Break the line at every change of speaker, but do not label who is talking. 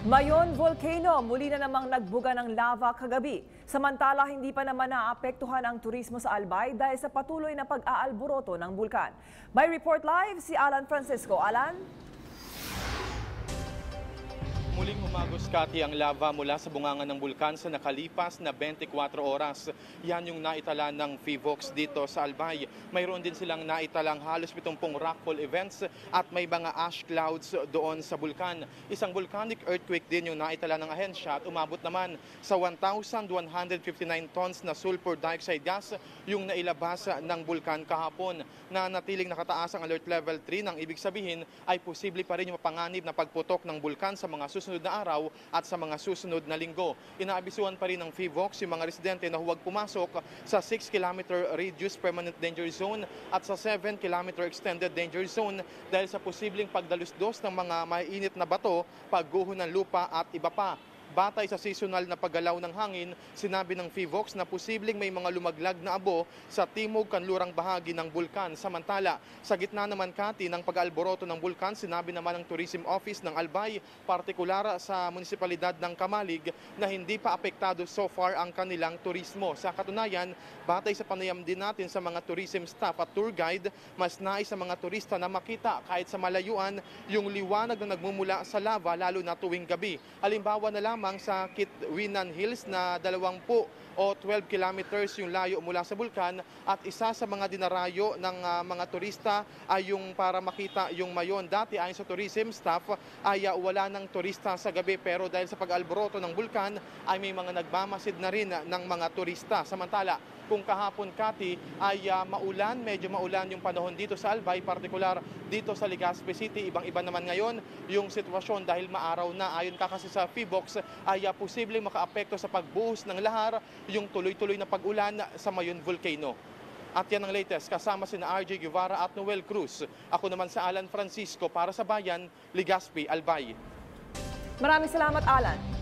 Mayon Volcano, muli na namang nagbuga ng lava kagabi. Samantala, hindi pa naman naapektuhan ang turismo sa Albay dahil sa patuloy na pag-aalboroto ng bulkan. May report live si Alan Francisco. Alan?
Muling humagos, Kati, ang lava mula sa bunganga ng bulkan sa nakalipas na 24 oras. Yan yung naitala ng PHIVOLCS dito sa Albay. Mayroon din silang naitalang halos 70 rockfall events at may mga ash clouds doon sa bulkan. Isang volcanic earthquake din yung naitala ng ahensya at umabot naman sa 1,159 tons na sulfur dioxide gas yung nailabas ng bulkan kahapon. Na natiling nakataas ang alert level 3 nang ibig sabihin ay posible pa rin yung mapanganib na pagputok ng bulkan sa mga susunod na araw at sa mga susunod na linggo. Inaabisuhan pa rin ng PHIVOLCS yung mga residente na huwag pumasok sa 6-kilometer reduced permanent danger zone at sa 7-kilometer extended danger zone dahil sa posibleng pagdalusdos ng mga mainit na bato, pagguho ng lupa at iba pa. Batay sa seasonal na paggalaw ng hangin, sinabi ng PHIVOLCS na posibleng may mga lumaglag na abo sa timog-kanlurang bahagi ng bulkan. Samantala, sa gitna naman, Kati, ng pag-alboroto ng bulkan, sinabi naman ng Tourism Office ng Albay, partikular sa munisipalidad ng Kamalig, na hindi pa apektado so far ang kanilang turismo. Sa katunayan, batay sa panayam din natin sa mga tourism staff at tour guide, mas nais sa mga turista na makita kahit sa malayuan yung liwanag na nagmumula sa lava lalo na tuwing gabi. Halimbawa na lamang sa Kitwinan Hills na 20 o 12 kilometers yung layo mula sa bulkan at isa sa mga dinarayo ng mga turista ay yung para makita yung Mayon. Dati ayon sa tourism staff ay wala ng turista sa gabi pero dahil sa pag-alboroto ng bulkan ay may mga nagmamasid na rin ng mga turista. Samantala, kung kahapon, Kati, ay medyo maulan yung panahon dito sa Albay, partikular dito sa Legazpi City. Ibang-iba naman ngayon yung sitwasyon dahil maaraw na. Ayon kasi sa PHIVOLCS ay posibleng makaapekto sa pagbuhos ng lahar yung tuloy-tuloy na pag-ulan sa Mayon Volcano. At yan ang latest kasama sina RJ Guevara at Noel Cruz. Ako naman sa Alan Francisco para sa Bayan, Legazpi, Albay.
Maraming salamat, Alan.